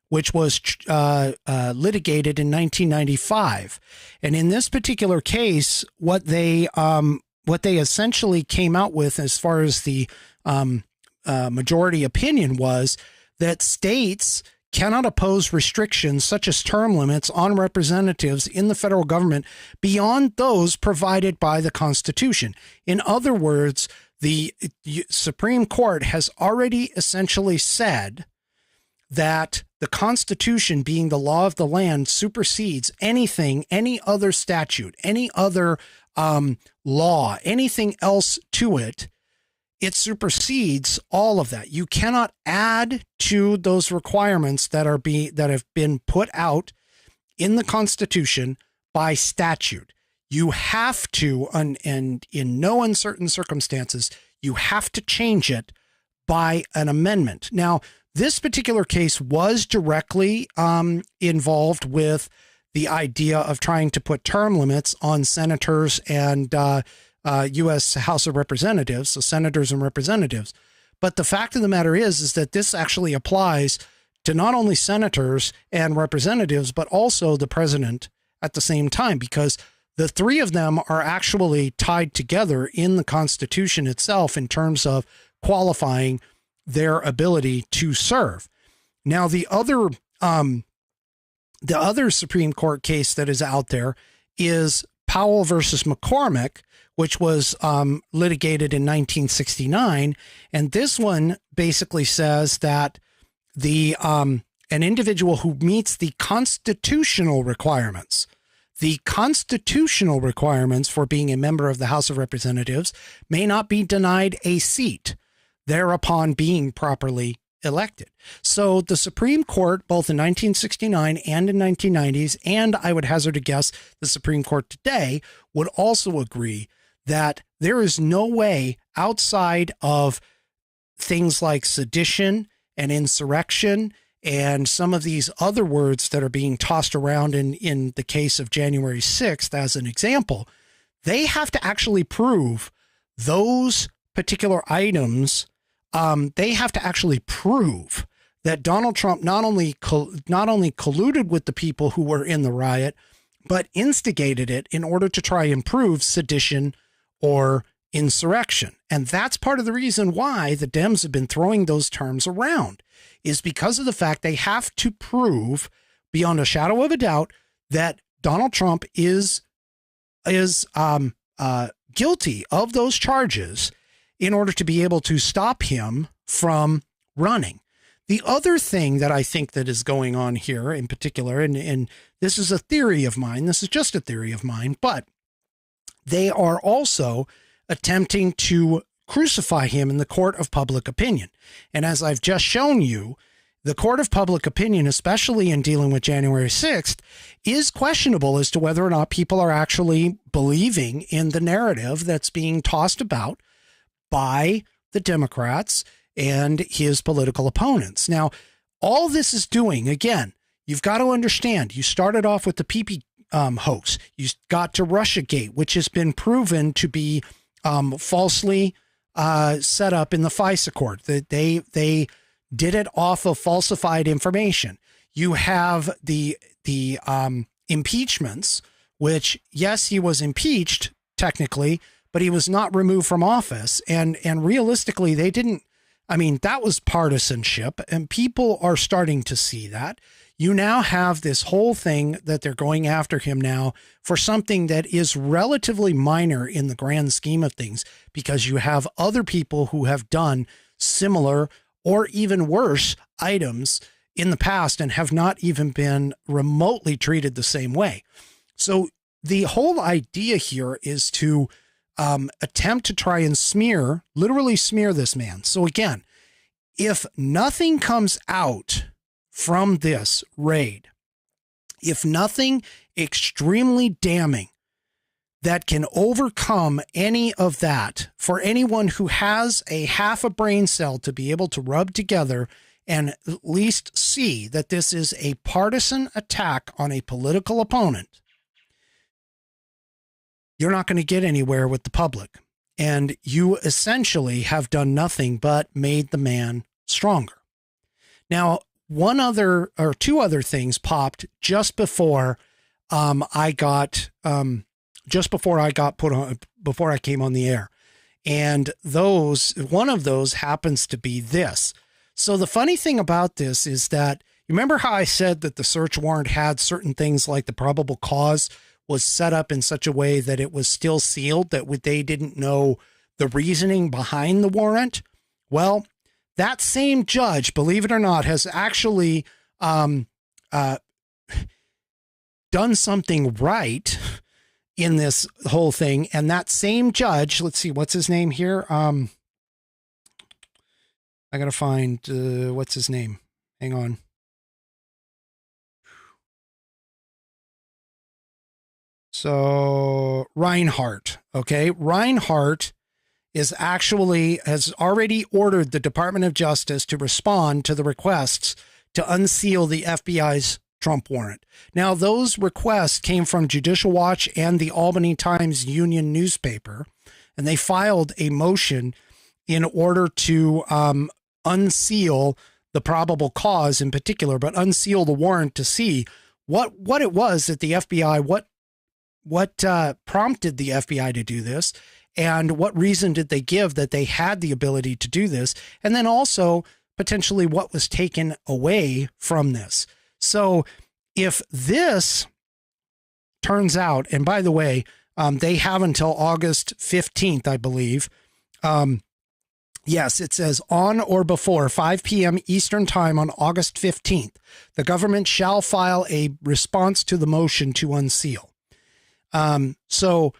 which was litigated in 1995. And in this particular case, what they essentially came out with as far as the majority opinion was that states cannot oppose restrictions such as term limits on representatives in the federal government beyond those provided by the Constitution. In other words, the Supreme Court has already essentially said that the Constitution, being the law of the land, supersedes anything, any other statute, any other law, anything else to it. It supersedes all of that. You cannot add to those requirements that have been put out in the Constitution by statute. You have to, and in no uncertain circumstances, you have to change it by an amendment. Now, this particular case was directly involved with the idea of trying to put term limits on senators and U.S. House of Representatives, so senators and representatives. But the fact of the matter is that this actually applies to not only senators and representatives, but also the president at the same time, because the three of them are actually tied together in the Constitution itself in terms of qualifying their ability to serve. Now, the other Supreme Court case that is out there is Powell versus McCormick, which was litigated in 1969. And this one basically says that an individual who meets the constitutional requirements for being a member of the House of Representatives may not be denied a seat thereupon being properly elected. So the Supreme Court, both in 1969 and in 1990s, and I would hazard a guess the Supreme Court today, would also agree that there is no way outside of things like sedition and insurrection and some of these other words that are being tossed around in the case of January 6th, as an example, they have to actually prove those particular items. They have to actually prove that Donald Trump not only colluded with the people who were in the riot, but instigated it in order to try and prove sedition or insurrection. And that's part of the reason why the Dems have been throwing those terms around, is because of the fact they have to prove beyond a shadow of a doubt that Donald Trump is guilty of those charges in order to be able to stop him from running. The other thing that I think that is going on here in particular, and this is a theory of mine, this is just a theory of mine, but they are also attempting to crucify him in the court of public opinion. And as I've just shown you, the court of public opinion, especially in dealing with January 6th, is questionable as to whether or not people are actually believing in the narrative that's being tossed about by the Democrats and his political opponents. Now, all this is doing, again, you've got to understand, you started off with the PP hoax. You got to Russiagate, which has been proven to be falsely set up in the FISA court. That they did it off of falsified information. You have the impeachments, which, yes, he was impeached technically, but he was not removed from office. And realistically, they didn't. I mean, that was partisanship, and people are starting to see that. You now have this whole thing that they're going after him now for something that is relatively minor in the grand scheme of things, because you have other people who have done similar or even worse items in the past and have not even been remotely treated the same way. So the whole idea here is to attempt to try and literally smear this man. So again, if nothing comes out from this raid, if nothing extremely damning that can overcome any of that for anyone who has a half a brain cell to be able to rub together and at least see that this is a partisan attack on a political opponent, you're not going to get anywhere with the public. And you essentially have done nothing but made the man stronger. Now, two other things popped just before I came on the air. And one of those happens to be this. So the funny thing about this is that, you remember how I said that the search warrant had certain things like the probable cause was set up in such a way that it was still sealed, that they didn't know the reasoning behind the warrant? Well, that same judge, believe it or not, has actually done something right in this whole thing. And that same judge, let's see, what's his name here? I got to find, what's his name? Hang on. So Reinhardt, okay. Reinhardt has already ordered the Department of Justice to respond to the requests to unseal the FBI's Trump warrant. Now, those requests came from Judicial Watch and the Albany Times Union newspaper, and they filed a motion in order to unseal the probable cause in particular, but unseal the warrant to see what it was that the FBI, what prompted the FBI to do this, and what reason did they give that they had the ability to do this, and then also potentially what was taken away from this. So if this turns out, and by the way, they have until August 15th, I believe. Yes, it says on or before 5 p.m. Eastern time on August 15th, the government shall file a response to the motion to unseal. So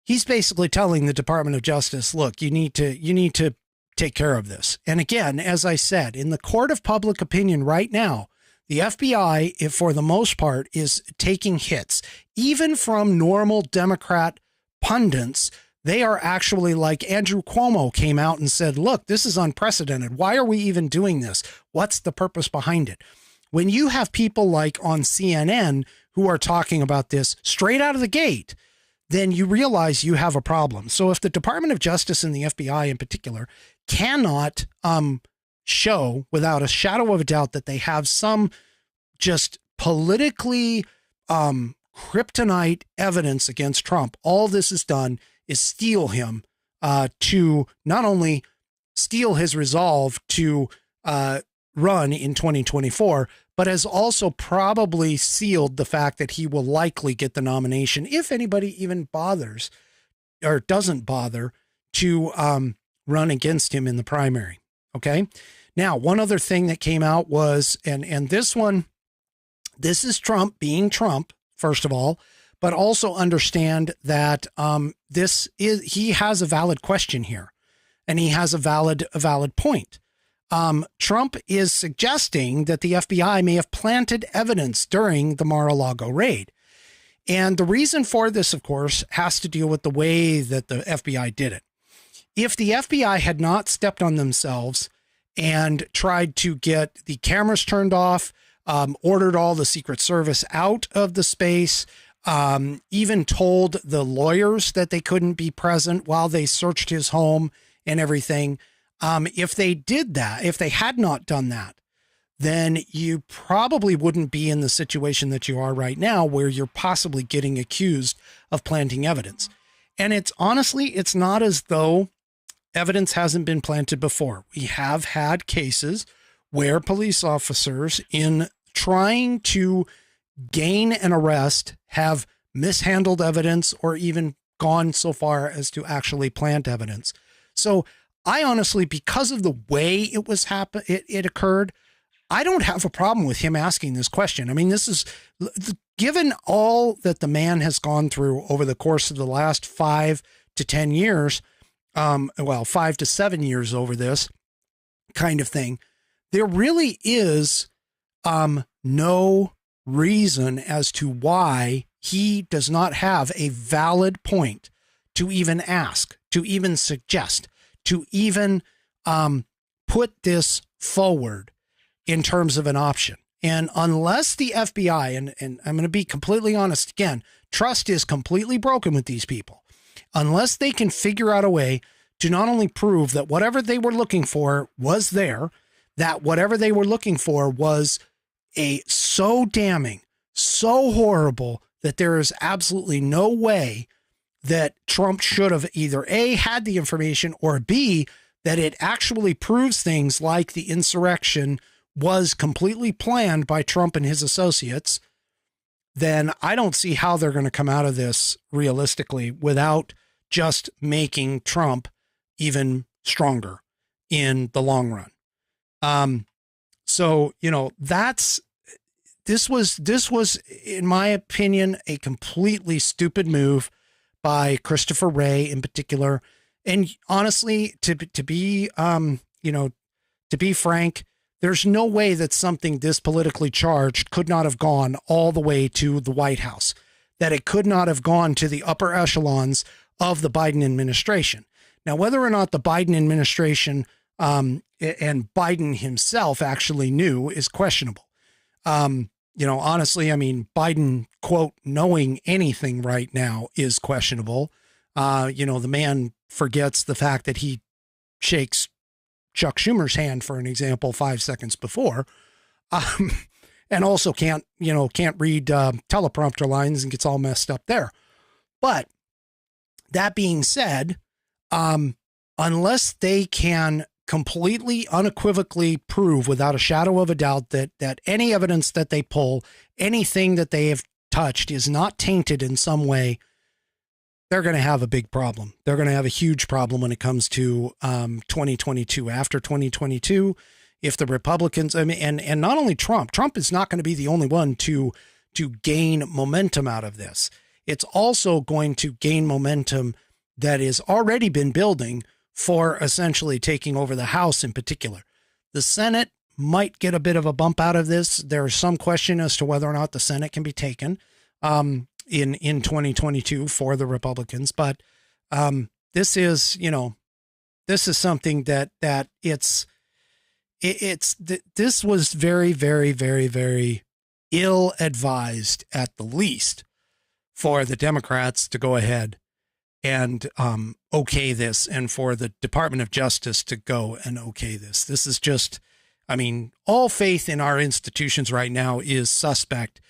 he's basically telling the Department of Justice, look, you need to take care of this. And again, as I said, in the court of public opinion right now, the FBI, if for the most part, is taking hits, even from normal Democrat pundits. They are actually, like Andrew Cuomo came out and said, look, this is unprecedented. Why are we even doing this? What's the purpose behind it? When you have people like on CNN who are talking about this straight out of the gate, then you realize you have a problem. So if the Department of Justice and the FBI in particular cannot show without a shadow of a doubt that they have some just politically kryptonite evidence against Trump, all this has done is steel him to not only steal his resolve to run in 2024, but has also probably sealed the fact that he will likely get the nomination if anybody even bothers or doesn't bother to run against him in the primary. Okay. Now, one other thing that came out was, and this is Trump being Trump, first of all, but also understand that he has a valid question here, and he has a valid point. Trump is suggesting that the FBI may have planted evidence during the Mar-a-Lago raid. And the reason for this, of course, has to deal with the way that the FBI did it. If the FBI had not stepped on themselves and tried to get the cameras turned off, ordered all the Secret Service out of the space, even told the lawyers that they couldn't be present while they searched his home and everything. If they did that, if they had not done that, then you probably wouldn't be in the situation that you are right now, where you're possibly getting accused of planting evidence. And it's honestly, it's not as though evidence hasn't been planted before. We have had cases where police officers, in trying to gain an arrest, have mishandled evidence or even gone so far as to actually plant evidence. So I honestly, because of the way it occurred, I don't have a problem with him asking this question. I mean, this is, given all that the man has gone through over the course of the last 5 to 10 years, 5 to 7 years over this kind of thing, there really is no reason as to why he does not have a valid point to even ask, to even suggest, to even put this forward in terms of an option. And unless the FBI, and I'm going to be completely honest again, trust is completely broken with these people. Unless they can figure out a way to not only prove that whatever they were looking for was there, that whatever they were looking for was so damning, so horrible, that there is absolutely no way that Trump should have either A, had the information, or B, that it actually proves things like the insurrection was completely planned by Trump and his associates, then I don't see how they're going to come out of this realistically without just making Trump even stronger in the long run. So, this was, in my opinion, a completely stupid move by Christopher Wray in particular. And honestly, to be frank, there's no way that something this politically charged could not have gone all the way to the White House, that it could not have gone to the upper echelons of the Biden administration. Now, whether or not the Biden administration and Biden himself actually knew is questionable. Honestly, I mean, Biden, quote, knowing anything right now is questionable. The man forgets the fact that he shakes Chuck Schumer's hand, for an example, 5 seconds before, and also can't read teleprompter lines and gets all messed up there. But that being said, unless they can completely unequivocally prove without a shadow of a doubt that any evidence that they pull, anything that they have touched is not tainted in some way, they're going to have a big problem. They're going to have a huge problem when it comes to 2022. After 2022, if the Republicans, and not only Trump is not going to be the only one to gain momentum out of this. It's also going to gain momentum that has already been building for essentially taking over the House in particular. The Senate might get a bit of a bump out of this. There's some question as to whether or not the Senate can be taken in 2022 for the Republicans. But this is something that this was very, very, very, very ill advised at the least for the Democrats to go ahead and okay this, and for the Department of Justice to go and okay this. This is just, all faith in our institutions right now is suspect,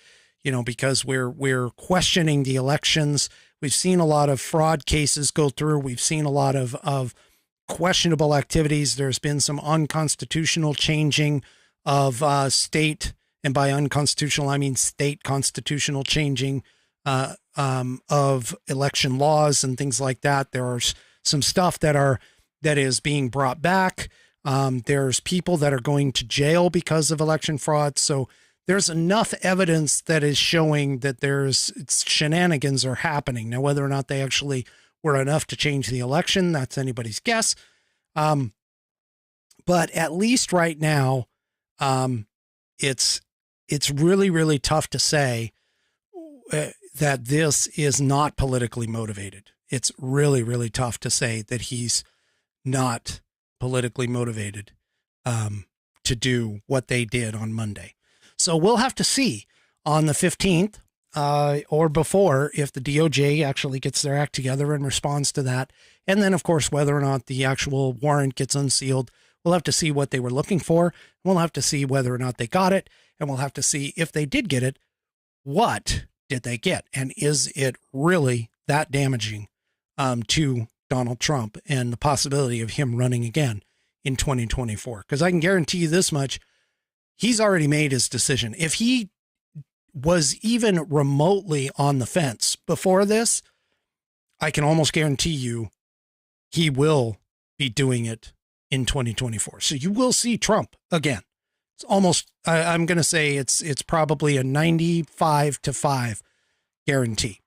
because we're questioning the elections. We've seen a lot of fraud cases go through. We've seen a lot of questionable activities. There's been some unconstitutional changing of state, and by unconstitutional, I mean state constitutional changing of election laws and things like that. There's some stuff that is being brought back. There's people that are going to jail because of election fraud. So there's enough evidence that is showing that shenanigans are happening. Now, whether or not they actually were enough to change the election, that's anybody's guess. But at least right now, it's really, really tough to say that this is not politically motivated. It's really, really tough to say that he's not politically motivated. to do what they did on Monday. So we'll have to see on the 15th or before if the DOJ actually gets their act together and responds to that. And then, of course, whether or not the actual warrant gets unsealed. We'll have to see what they were looking for. We'll have to see whether or not they got it. And we'll have to see if they did get it, what did they get? And is it really that damaging to Donald Trump and the possibility of him running again in 2024? Because I can guarantee you this much, he's already made his decision. If he was even remotely on the fence before this, I can almost guarantee you he will be doing it in 2024. So you will see Trump again. It's almost, I'm going to say it's probably a 95-5 guarantee.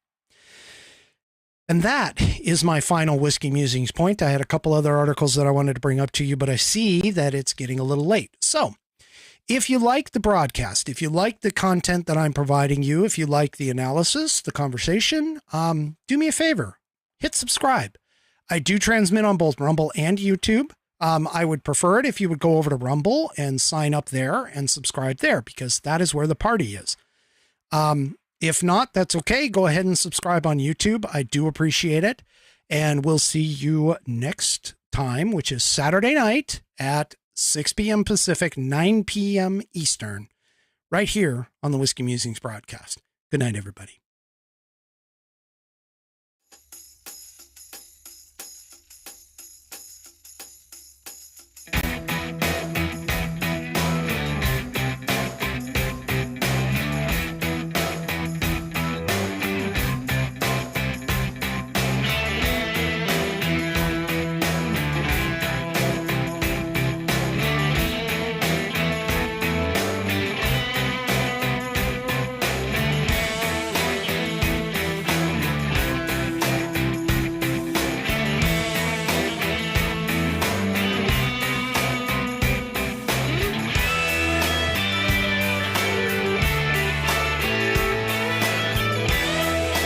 And that is my final Whiskey Musings point. I had a couple other articles that I wanted to bring up to you, but I see that it's getting a little late. So if you like the broadcast, if you like the content that I'm providing you, if you like the analysis, the conversation, do me a favor, hit subscribe. I do transmit on both Rumble and YouTube. I would prefer it if you would go over to Rumble and sign up there and subscribe there, because that is where the party is. If not, that's okay. Go ahead and subscribe on YouTube. I do appreciate it. And we'll see you next time, which is Saturday night at 6 p.m. Pacific, 9 p.m. Eastern, right here on the Whiskey Musings broadcast. Good night, everybody.